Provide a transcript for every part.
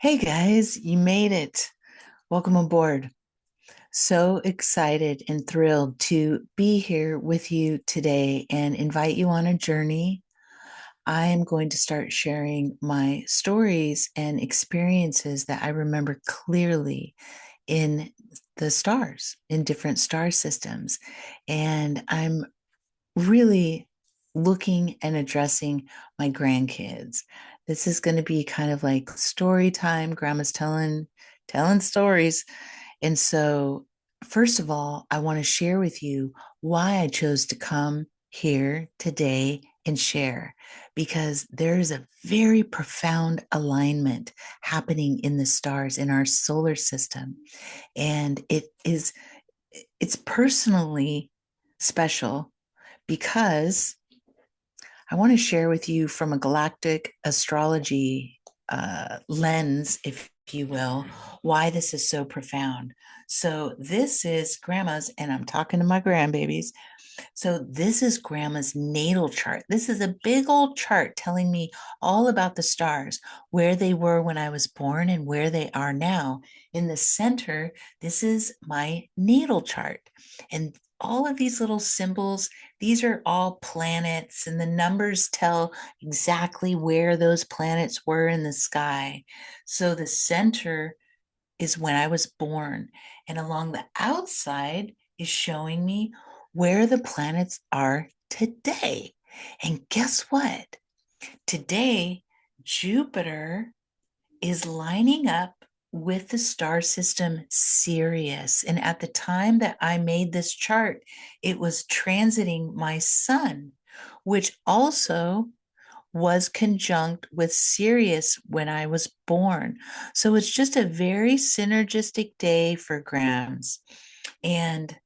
Hey guys, you made it. Welcome aboard. So excited and thrilled to be here with you today and invite you on a journey. I am going to start sharing my stories and experiences that I remember clearly in the stars, in different star systems. And I'm really looking and addressing my grandkids. This is going to be kind of like story time. Grandma's telling stories. And so, first of all, I want to share with you why I chose to come here today and share because there is a very profound alignment happening in the stars in our solar system, and it's personally special because I want to share with you from a galactic astrology lens, if you will, why this is so profound. So, this is Grandma's, and I'm talking to my grandbabies. So, this is Grandma's natal chart. This is a big old chart telling me all about the stars, where they were when I was born and where they are now. In the center, this is my natal chart. And all of these little symbols, these are all planets, and the numbers tell exactly where those planets were in the sky. So, the center is when I was born. And along the outside is showing me where the planets are today. And guess what? Today, Jupiter is lining up with the star system Sirius. And at the time that I made this chart, it was transiting my sun, which also was conjunct with Sirius when I was born. So it's just a very synergistic day for Grams. And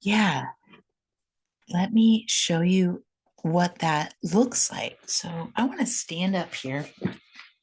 yeah, let me show you what that looks like. So I want to stand up here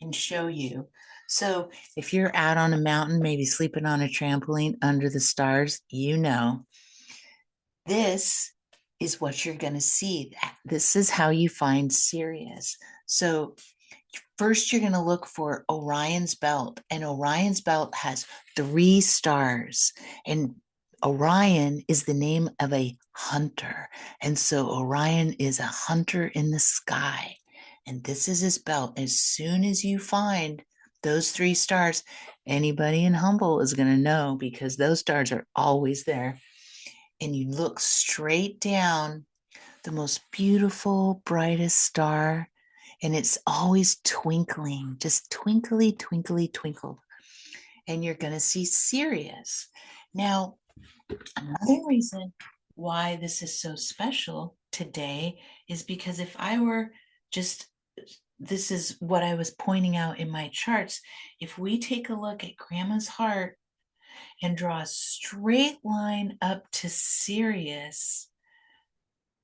and show you. So if you're out on a mountain, maybe sleeping on a trampoline under the stars, this is what you're going to see. This is how you find Sirius. So first, you're going to look for Orion's belt, and Orion's belt has three stars. And Orion is the name of a hunter. And so Orion is a hunter in the sky. And this is his belt. As soon as you find those three stars, anybody in Humble is going to know because those stars are always there. And you look straight down, the most beautiful, brightest star, and it's always twinkling, just twinkly, twinkly, twinkle. And you're going to see Sirius. Now, another reason why this is so special today is because if I were just, this is what I was pointing out in my charts. If we take a look at Grandma's heart and draw a straight line up to Sirius,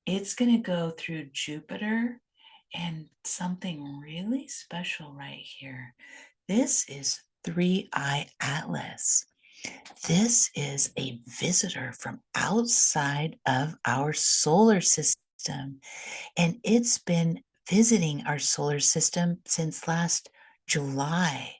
it's going to go through Jupiter and something really special right here. This is Three Eye Atlas. This is a visitor from outside of our solar system, and it's been visiting our solar system since last July.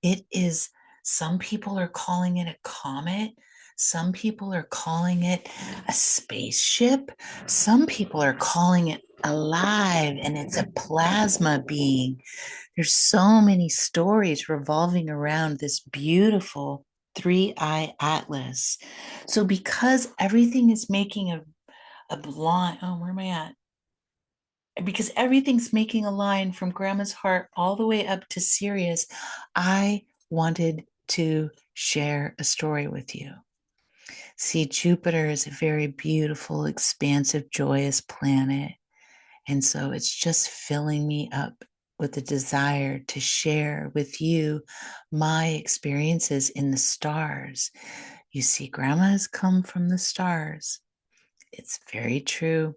It is, some people are calling it a comet. Some people are calling it a spaceship. Some people are calling it alive, and it's a plasma being. There's so many stories revolving around this beautiful three-eye atlas. So because everything is making a line, oh, where am I at? Because everything's making a line from Grandma's heart all the way up to Sirius, I wanted to share a story with you. See, Jupiter is a very beautiful, expansive, joyous planet. And so it's just filling me up with the desire to share with you my experiences in the stars. You see, Grandma has come from the stars. It's very true.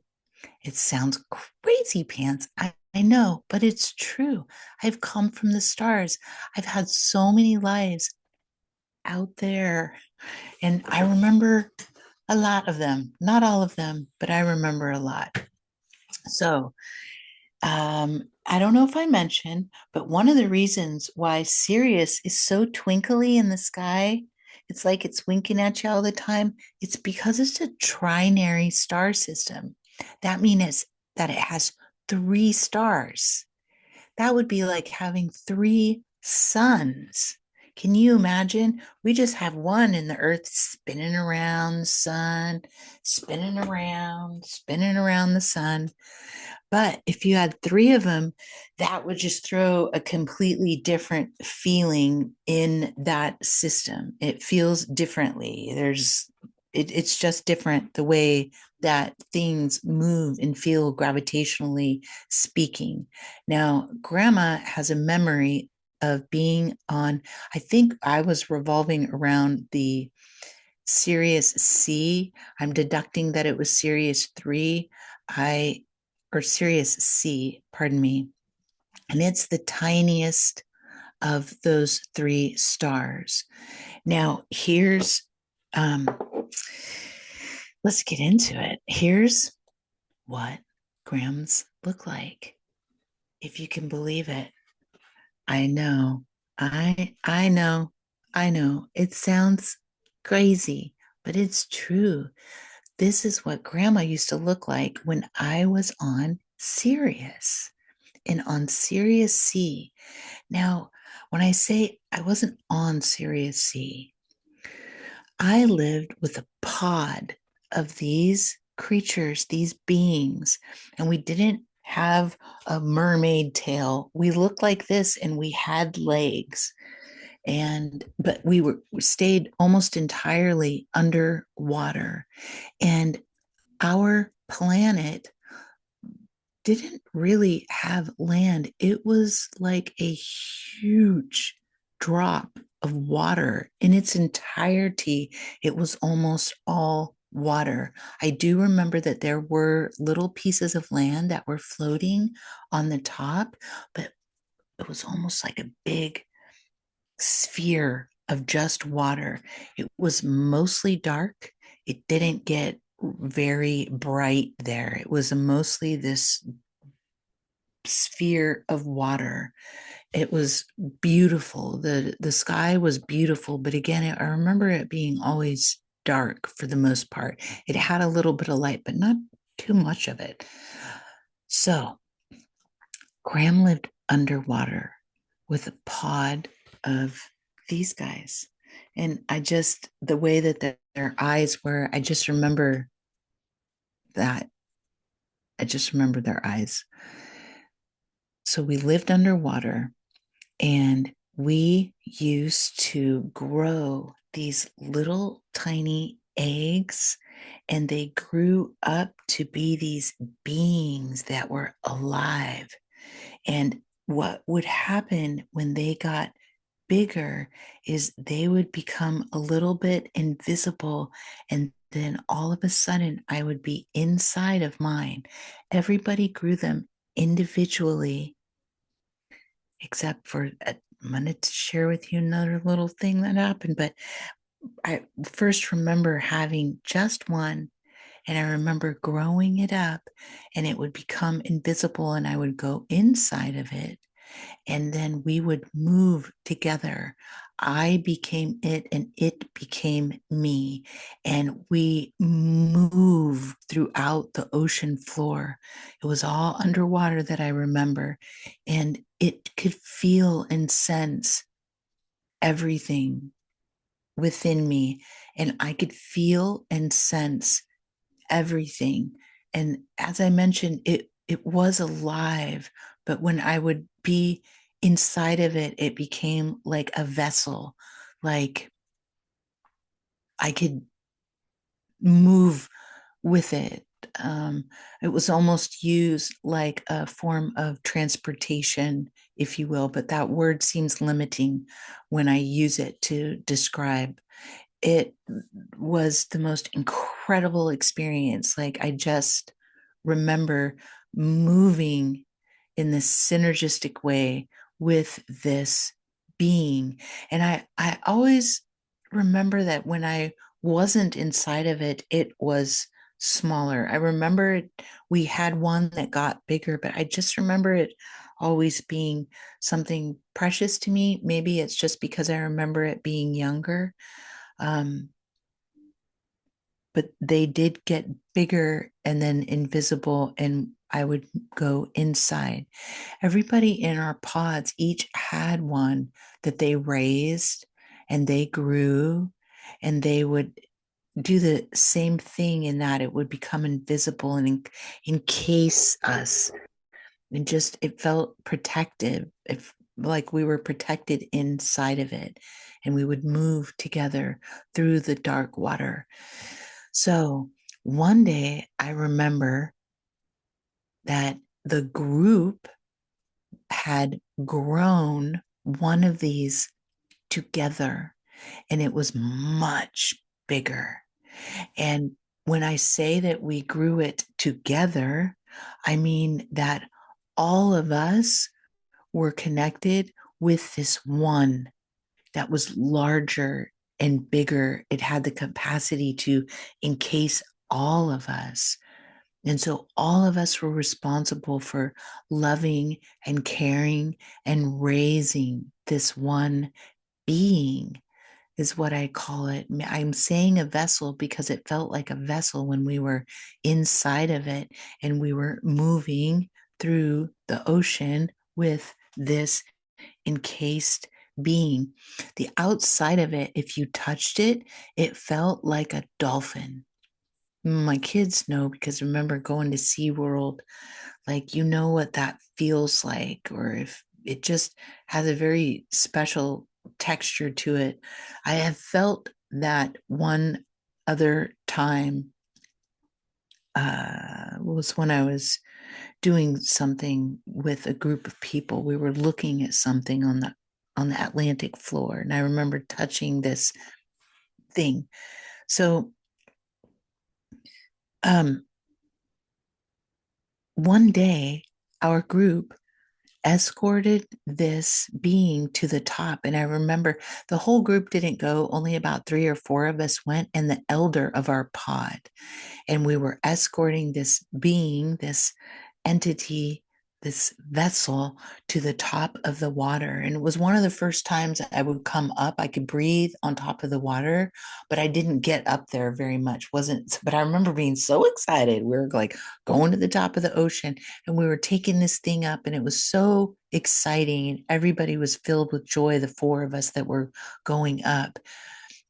It sounds crazy pants. I know, but it's true. I've come from the stars. I've had so many lives out there. And I remember a lot of them, not all of them, but I remember a lot. So I don't know if I mentioned, but one of the reasons why Sirius is so twinkly in the sky, it's like it's winking at you all the time. It's because it's a trinary star system. That means that it has three stars. That would be like having three suns. Can you imagine? We just have one and the earth spinning around the sun, spinning around the sun. But if you had three of them, that would just throw a completely different feeling in that system. It feels differently. It's just different the way that things move and feel gravitationally speaking. Now, Grandma has a memory of being on, I think I was revolving around the Sirius C. I'm deducting that it was Sirius 3. I or Sirius C, pardon me. And it's the tiniest of those three stars. Now, um, let's get into it. Here's what grams look like, if you can believe it. I know, I know, I know. It sounds crazy, but it's true. This is what grandma used to look like when I was on Sirius and on Sirius C. Now, when I say I wasn't on Sirius C, I lived with a pod of these creatures, these beings, and we didn't have a mermaid tail. We looked like this and we had legs. And but we stayed almost entirely underwater. And our planet didn't really have land. It was like a huge drop of water in its entirety. It was almost all water. I do remember that there were little pieces of land that were floating on the top, but it was almost like a big sphere of just water. It was mostly dark. It didn't get very bright there. It was mostly this sphere of water. It was beautiful. The sky was beautiful, but again, I remember it being always dark for the most part. It had a little bit of light, but not too much of it. So Graham lived underwater with a pod of these guys. And the way that their eyes were, that. I just remember their eyes. So we lived underwater and we used to grow these little tiny eggs, and they grew up to be these beings that were alive. And what would happen when they got bigger is they would become a little bit invisible, and then all of a sudden I would be inside of mine. Everybody grew them individually, except for I'm going to share with you another little thing that happened. But I first remember having just one, and I remember growing it up, and it would become invisible, and I would go inside of it, and then we would move together. I became it and it became me. And we moved throughout the ocean floor. It was all underwater that I remember. And it could feel and sense everything within me. And I could feel and sense everything. And as I mentioned, it was alive, but when I would be inside of it, it became like a vessel, like I could move with it. It was almost used like a form of transportation, if you will, but that word seems limiting when I use it to describe. It was the most incredible experience. Like I just remember moving in this synergistic way with this being. And I always remember that when I wasn't inside of it, it was smaller. I remember we had one that got bigger, but I just remember it always being something precious to me. Maybe it's just because I remember it being younger. Um, but they did get bigger and then invisible, and I would go inside. Everybody in our pods each had one that they raised and they grew, and they would do the same thing in that it would become invisible and encase us, and just it felt protective, if like we were protected inside of it, and we would move together through the dark water. So one day I remember that the group had grown one of these together, and it was much bigger. And when I say that we grew it together, I mean that all of us were connected with this one that was larger and bigger. It had the capacity to encase all of us. And so all of us were responsible for loving and caring and raising this one being, is what I call it. I'm saying a vessel because it felt like a vessel when we were inside of it and we were moving through the ocean with this encased being. The outside of it, if you touched it, it felt like a dolphin. My kids know because remember going to SeaWorld, like you know what that feels like, or if it just has a very special texture to it. I have felt that one other time was when I was doing something with a group of people. We were looking at something on the Atlantic floor, and I remember touching this thing. So um, one day, our group escorted this being to the top. And I remember the whole group didn't go, only about three or four of us went, and the elder of our pod. And we were escorting this being, this entity, this vessel to the top of the water. And it was one of the first times I would come up. I could breathe on top of the water, but I didn't get up there very much. Wasn't, but I remember being so excited. We were like going to the top of the ocean and we were taking this thing up, and it was so exciting. And everybody was filled with joy, the four of us that were going up.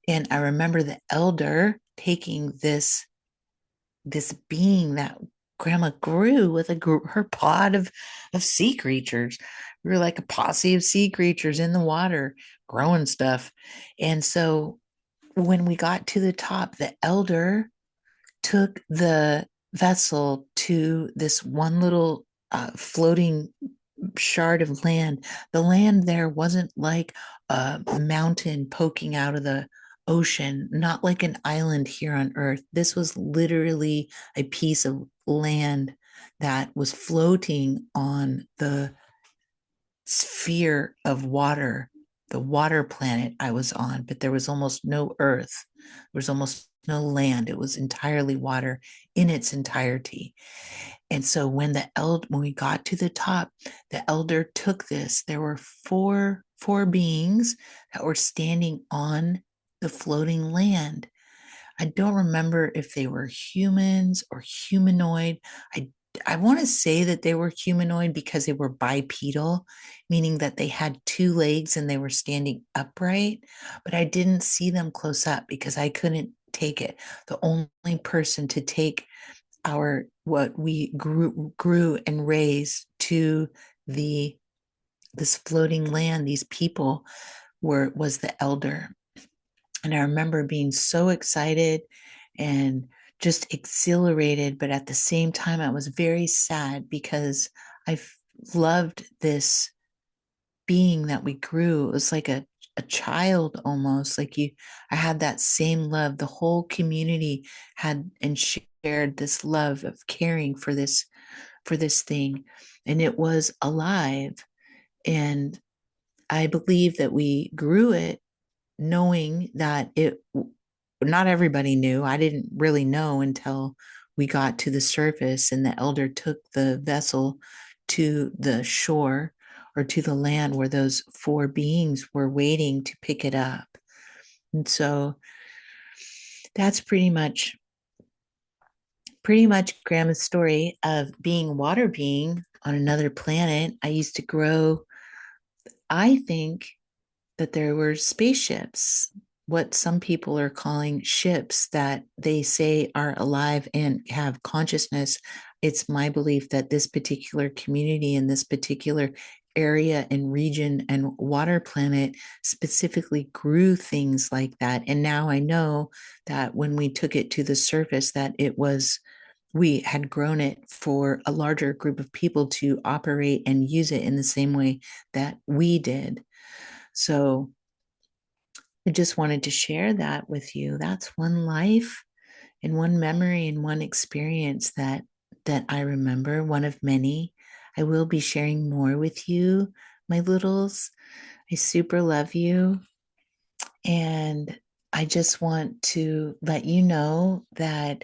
And I remember the elder taking this being that grandma grew with a group, her pod of sea creatures. We were like a posse of sea creatures in the water growing stuff. And so when we got to the top, the elder took the vessel to this one little floating shard of land. The land there wasn't like a mountain poking out of the ocean, not like an island here on Earth. This was literally a piece of land that was floating on the sphere of water, the water planet I was on, but there was almost no Earth. There was almost no land. It was entirely water in its entirety. And so when we got to the top, the elder took this. There were four beings that were standing on the floating land. I don't remember if they were humans or humanoid. I want to say that they were humanoid because they were bipedal, meaning that they had two legs and they were standing upright, but I didn't see them close up because I couldn't take it. The only person to take our what we grew and raised to the this floating land, these people was the elder. And I remember being so excited and just exhilarated, but at the same time I was very sad because I loved this being that we grew. It was like a child almost. Like you, I had that same love. The whole community had and shared this love of caring for this thing. And it was alive. And I believe that we grew it knowing that not everybody knew. I didn't really know until we got to the surface and the elder took the vessel to the shore or to the land where those four beings were waiting to pick it up. And so that's pretty much Grandma's story of being water being on another planet. I used to grow, I think that there were spaceships, what some people are calling ships that they say are alive and have consciousness. It's my belief that this particular community in this particular area and region and water planet specifically grew things like that. And now I know that when we took it to the surface, that it was we had grown it for a larger group of people to operate and use it in the same way that we did. So I just wanted to share that with you. That's one life and one memory and one experience that I remember, one of many. I will be sharing more with you, my littles. I super love you. And I just want to let you know that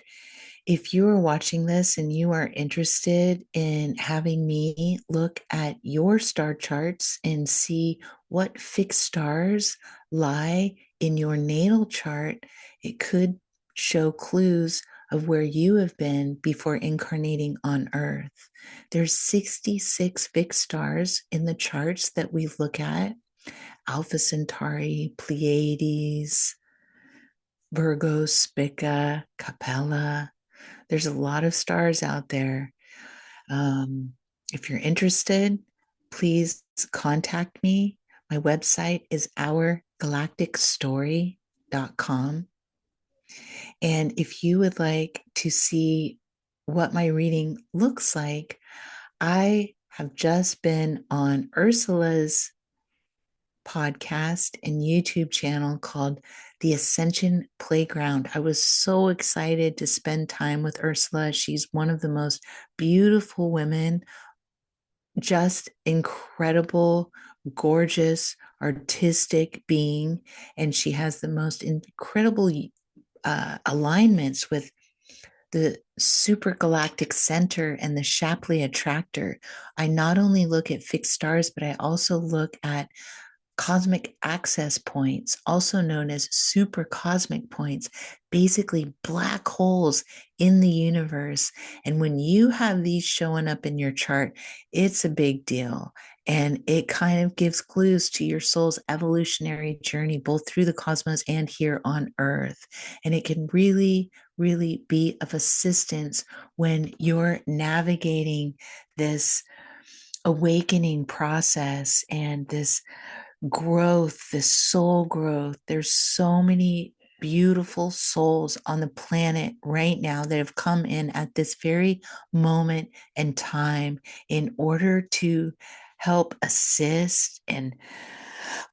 if you are watching this and you are interested in having me look at your star charts and see what fixed stars lie in your natal chart, it could show clues of where you have been before incarnating on Earth. There's 66 fixed stars in the charts that we look at: Alpha Centauri, Pleiades, Virgo, Spica, Capella. There's a lot of stars out there. Um, if you're interested, please contact me. My website is ourgalacticstory.com. And if you would like to see what my reading looks like, I have just been on Ursula's podcast and YouTube channel called The Ascension Playground. I was so excited to spend time with Ursula. She's one of the most beautiful women, just incredible, gorgeous, artistic being. And she has the most incredible alignments with the super galactic center and the Shapley attractor. I not only look at fixed stars, but I also look at cosmic access points, also known as super cosmic points, basically black holes in the universe. And when you have these showing up in your chart, it's a big deal. And it kind of gives clues to your soul's evolutionary journey, both through the cosmos and here on Earth. And it can really, really be of assistance when you're navigating this awakening process and this growth, this soul growth. There's so many beautiful souls on the planet right now that have come in at this very moment and time in order to help assist and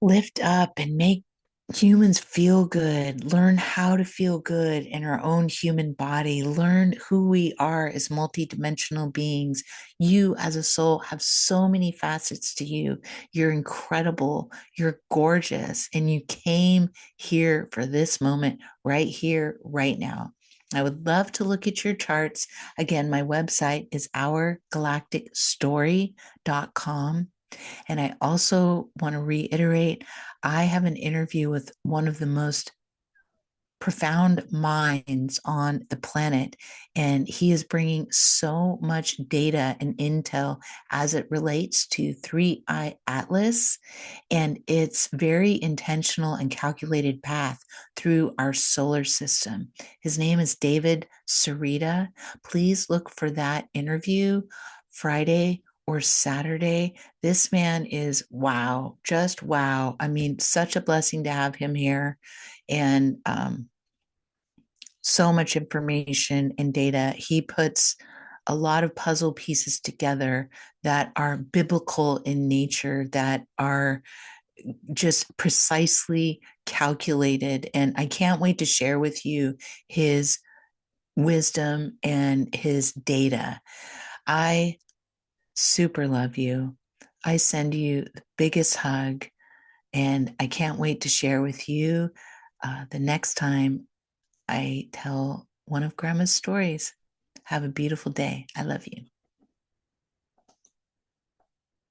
lift up and make humans feel good, learn how to feel good in our own human body, learn who we are as multidimensional beings. You, as a soul, have so many facets to you. You're incredible, you're gorgeous, and you came here for this moment right here, right now. I would love to look at your charts. Again, my website is ourgalacticstory.com. And I also want to reiterate, I have an interview with one of the most profound minds on the planet, and he is bringing so much data and intel as it relates to 3i Atlas and its very intentional and calculated path through our solar system. His name is David Sarita. Please look for that interview Friday or Saturday. This man is wow, just wow. I mean, such a blessing to have him here. And so much information and data. He puts a lot of puzzle pieces together that are biblical in nature, that are just precisely calculated. And I can't wait to share with you his wisdom and his data. I super love you. I send you the biggest hug, and I can't wait to share with you the next time I tell one of Grandma's stories. Have a beautiful day. I love you.